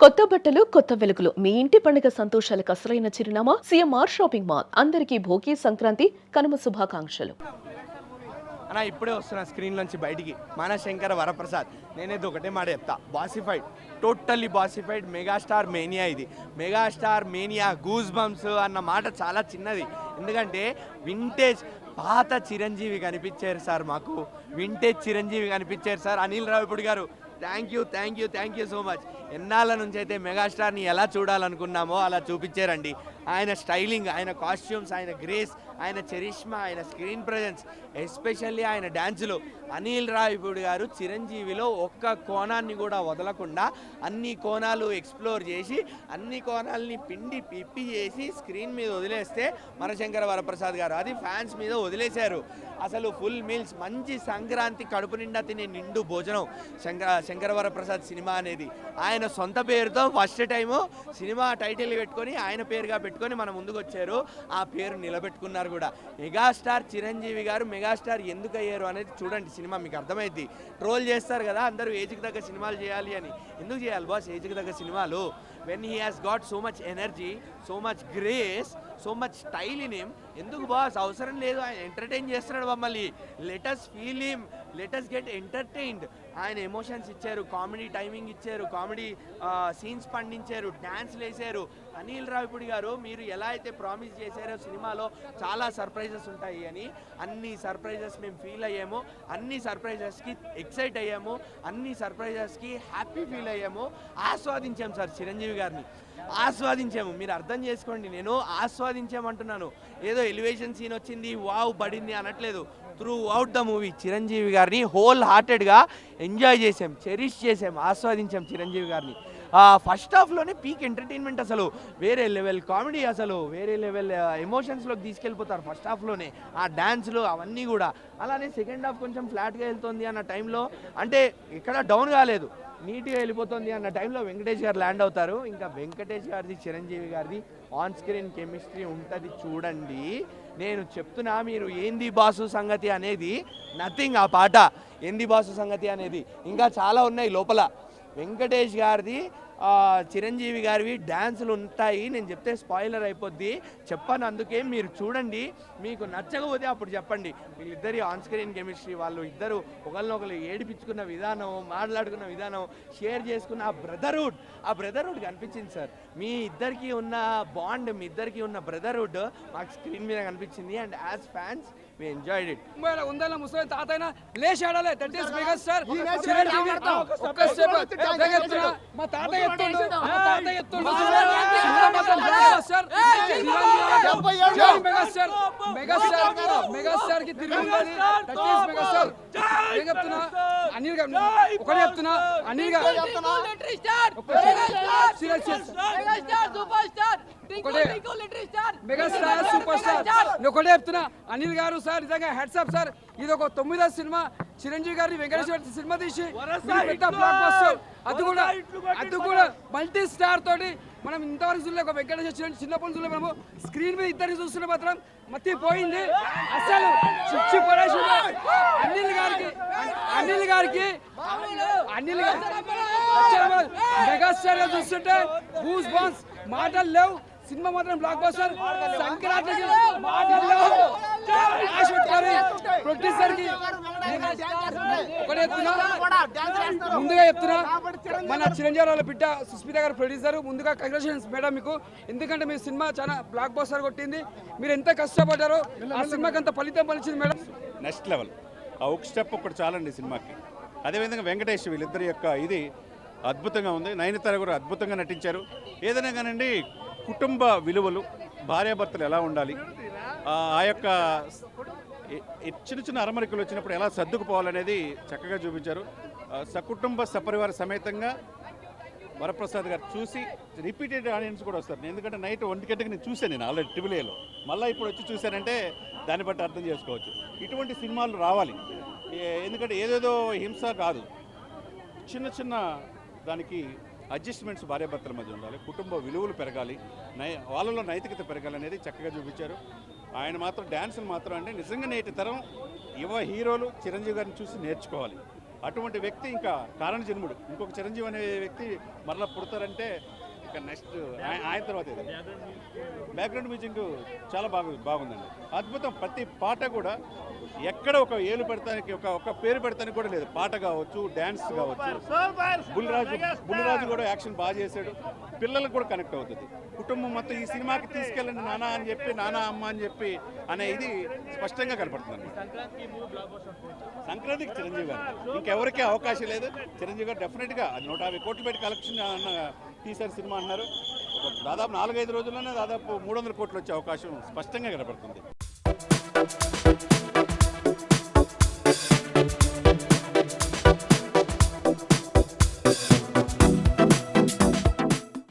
కొత్త బట్టలు కొత్త వెలుగులు మీ ఇంటి పండుగ సంతోషాలకు అసలైన చిరునామా సిఎంఆర్ షాపింగ్ మాల్. అందరికీ భోగి సంక్రాంతి కనుమ శుభాకాంక్షలు. అన్న ఇప్పుడే వస్తున్నా స్క్రీన్ నుంచి బయటికి మన శంకర వరప్రసాద్. నేనేది ఒకటే మాట చెప్తా, బాసిఫైడ్, టోటల్లీ బాసిఫైడ్ మెగాస్టార్ మేనియా. ఇది మెగాస్టార్ మేనియా గూస్ బంప్స్ అన్న మాట చాలా చిన్నది. ఎందుకంటే వింటేజ్ పాత చిరంజీవి కనిపించారు సార్, మాకు వింటేజ్ చిరంజీవి కనిపించారు సార్. అనిల్ రావిపూడి గారు థ్యాంక్ యూ సో మచ్. ఎన్నాళ్ళ నుంచి అయితే మెగాస్టార్ని ఎలా చూడాలనుకున్నామో అలా చూపించారండి. ఆయన స్టైలింగ్, ఆయన కాస్ట్యూమ్స్, ఆయన గ్రేస్, ఆయన చరిష్మా, ఆయన స్క్రీన్ ప్రజెన్స్, ఎస్పెషల్లీ ఆయన డ్యాన్సులు. అనిల్ రావిపూడి గారు చిరంజీవిలో ఒక్క కోణాన్ని కూడా వదలకుండా అన్ని కోణాలు ఎక్స్ప్లోర్ చేసి అన్ని కోణాలని పిండి పిప్పి చేసి స్క్రీన్ మీద వదిలేస్తే మన శంకర వరప్రసాద్ గారు అది ఫ్యాన్స్ మీద వదిలేశారు. అసలు ఫుల్ మీల్స్, మంచి సంక్రాంతి కడుపు నిండా తినే నిండు భోజనం శంకర వరప్రసాద్ సినిమా అనేది. ఆయన సొంత పేరుతో ఫస్ట్ టైము సినిమా టైటిల్ పెట్టుకొని ఆయన పేరుగా పెట్టుకొని మన ముందుకు వచ్చారు. ఆ పేరు నిలబెట్టుకున్నారు కూడా. మెగాస్టార్ చిరంజీవి గారు మెగాస్టార్ ఎందుకు అయ్యారు అనేది చూడండి, సినిమా మీకు అర్థమైంది. ట్రోల్ చేస్తారు కదా అందరూ ఏజ్కి తగ్గ సినిమాలు చేయాలి అని. ఎందుకు చేయాలి బాస్ ఏజ్కి తగ్గ సినిమాలు? When he has got so much energy, so much grace, so much style in him. ఎందుకు బాస్? అవసరం లేదు. ఆయన ఎంటర్టైన్ చేస్తున్నాడు మమ్మల్ని. Let us feel him, let us get entertained. ఆయన ఎమోషన్స్ ఇచ్చారు, కామెడీ టైమింగ్ ఇచ్చారు, కామెడీ సీన్స్ పండించారు, డ్యాన్స్లు వేసారు. అనిల్ రావిపూడి గారు మీరు ఎలా అయితే ప్రామిస్ చేశారో సినిమాలో చాలా సర్ప్రైజెస్ ఉంటాయి అని, అన్ని సర్ప్రైజెస్ మేము ఫీల్ అయ్యాము, అన్ని సర్ప్రైజెస్కి ఎక్సైట్ అయ్యాము, అన్ని సర్ప్రైజెస్కి హ్యాపీ ఫీల్ అయ్యాము. ఆస్వాదించాము సార్ చిరంజీవి గారిని, ఆస్వాదించాము. మీరు అర్థం చేసుకోండి, నేను ఆస్వాదించామంటున్నాను. ఏదో ఎలివేషన్ సీన్ వచ్చింది వావ్ పడింది అనట్లేదు. Through out the movie Chiranjeevi గారిని హోల్ హార్టెడ్గా ఎంజాయ్ చేసాం, చెరిష్ చేసాం, ఆస్వాదించాం చిరంజీవి గారిని. ఫస్ట్ హాఫ్లోనే పీక్ ఎంటర్టైన్మెంట్, అసలు వేరే లెవెల్ కామెడీ, అసలు వేరే లెవెల్ ఎమోషన్స్లోకి తీసుకెళ్ళిపోతారు ఫస్ట్ హాఫ్లోనే. ఆ డ్యాన్స్లు అవన్నీ కూడా. అలానే సెకండ్ హాఫ్ కొంచెం ఫ్లాట్గా వెళ్తుంది అన్న టైంలో, అంటే ఇక్కడ డౌన్ కాలేదు, నీట్గా వెళ్ళిపోతుంది అన్న టైంలో వెంకటేష్ గారు ల్యాండ్ అవుతారు. ఇంకా వెంకటేష్ గారిది చిరంజీవి గారిది ఆన్ స్క్రీన్ కెమిస్ట్రీ ఉంటుంది చూడండి. నేను చెప్తున్నా, మీరు ఏంది బాసు సంగతి అనేది నథింగ్. ఆ పాట ఏంది బాసు సంగతి అనేది ఇంకా చాలా ఉన్నాయి లోపల. వెంకటేష్ గారిది చిరంజీవి గారివి డ్యాన్సులు ఉంటాయి. నేను చెప్తే స్పాయిలర్ అయిపోద్ది, చెప్పాను. అందుకే మీరు చూడండి, మీకు నచ్చకపోతే అప్పుడు చెప్పండి. వీళ్ళిద్దరి ఆన్ స్క్రీన్ కెమిస్ట్రీ, వాళ్ళు ఇద్దరు ఒకరినొకరు ఏడిపించుకున్న విధానం, మాట్లాడుకున్న విధానం, షేర్ చేసుకున్న ఆ బ్రదర్హుడ్ కనిపించింది సార్. మీ ఇద్దరికి ఉన్న బాండ్, మీ ఇద్దరికి ఉన్న బ్రదర్హుడ్ మాకు స్క్రీన్ మీద కనిపించింది. And as fans we enjoyed it. ఉందల ముసలి తాతైనా లేచాడాలే. That is megastar Chiranjeevi. ఒక్క స్టెప్ ఎత్తున మా తాత ఎత్తుండు, మా తాత ఎత్తుండు. మెగాస్టార్ కి తిరిగి ఉన్నది. That is megastar. నేను చెప్తున్నా, అనిల్ గారు ఒకటే చెప్తున్నా, అనిల్ గారు మెగాస్టార్ సూపర్ స్టార్. నేను ఒకటే చెప్తున్నా, అనిల్ గారు సార్ నిజంగా హెడ్స్ అప్ సార్. ఇది ఒక 9వ సినిమా చిరంజీవి గారిని వెంకటేశ్వర సినిమా తీసి పెద్ద బ్లాక్ బస్టర్. అది కూడా మల్టీ స్టార్ తోటి. మనం ఇంతవరకు చూడలే ఒక వెంకటేశ్వర చిన్నప్పటి చూడలే. మనము స్క్రీన్ మీద ఇద్దరిని చూస్తున్న మాత్రం మత్తిపోయింది. అసలు చిచ్చి పడేసి అనిల్ గారికి మెగాస్టార్ గా చూస్తుంటే గూస్ బంప్స్. మాటలు లేవు, సినిమా మాత్రం బ్లాక్ బస్టర్. సంక్రాంతికి మాటలు లేవు. ప్రొడ్యూసర్ కి ముందుగా చెప్తున్నా, మన చిరంజీవి వాళ్ళ బిడ్డ సుస్మిత గారు ప్రొడ్యూసర్. ముందుగా కంగ్రాచులేషన్స్ మేడం మీకు, ఎందుకంటే మీ సినిమా చాలా బ్లాక్ బస్టర్ కొట్టింది. మీరు ఎంత కష్టపడ్డారో ఆ సినిమాకి అంత ఫలితం పలిచింది మేడం. Next level. ఆ ఒక స్టెప్ ఒకటి చాలండి సినిమాకి. అదేవిధంగా వెంకటేష్ వీళ్ళిద్దరి యొక్క ఇది అద్భుతంగా ఉంది. నయనతార కూడా అద్భుతంగా నటించారు. ఏదైనా కానండి, కుటుంబ విలువలు, భార్యాభర్తలు ఎలా ఉండాలి, ఆ యొక్క చిన్న చిన్న అరమరికలు వచ్చినప్పుడు ఎలా సర్దుకుపోవాలనేది చక్కగా చూపించారు. సకుటుంబ సపరివార సమేతంగా వరప్రసాద్ గారు చూసి రిపీటెడ్ ఆడియన్స్ కూడా వస్తారు. ఎందుకంటే నైట్ 1 గంటకి నేను చూశాను, నేను ఆల్రెడీ టీవీలో. మళ్ళీ ఇప్పుడు వచ్చి చూశానంటే దాన్ని బట్టి అర్థం చేసుకోవచ్చు. ఇటువంటి సినిమాలు రావాలి. ఎందుకంటే ఏదేదో హింస కాదు, చిన్న చిన్న దానికి అడ్జస్ట్మెంట్స్ భార్యాభర్తల మధ్య ఉండాలి, కుటుంబ విలువలు పెరగాలి, వాళ్ళలో నైతికత పెరగాలి అనేది చక్కగా చూపించారు. ఆయన మాత్రం డ్యాన్సులు మాత్రం అంటే నిజంగా నేటి తరం యువ హీరోలు చిరంజీవి గారిని చూసి నేర్చుకోవాలి. అటువంటి వ్యక్తి ఇంకా కారణ జన్ముడు. ఇంకొక చిరంజీవి అనే వ్యక్తి మరలా పుడతారంటే ఇక నెక్స్ట్ ఆయన తర్వాత ఇది. బ్యాక్గ్రౌండ్ మ్యూజిక్ చాలా బాగుందండి, అద్భుతం. ప్రతి పాట కూడా ఎక్కడ ఒక ఏలు పెడతానికి ఒక పేరు పెడతానికి కూడా లేదు. పాట కావచ్చు, డ్యాన్స్ కావచ్చు. బుల్లిరాజు కూడా యాక్షన్ బాగా చేశాడు, పిల్లలకు కూడా కనెక్ట్ అవుతుంది. కుటుంబం మొత్తం ఈ సినిమాకి తీసుకెళ్ళండి నానా అని చెప్పి, నానా అమ్మ అని చెప్పి అనే ఇది స్పష్టంగా కనపడుతుంది. సంక్రాంతికి చిరంజీవి గారు ఇంకెవరికి అవకాశం లేదు. చిరంజీవి గారు డెఫినెట్గా అది 150 కోట్లు పెట్టి కలెక్షన్ తీశారు సినిమా అన్నారు. దాదాపు 4-5 రోజుల్లోనే దాదాపు 300 కోట్లు వచ్చే అవకాశం స్పష్టంగా కనపడుతుంది.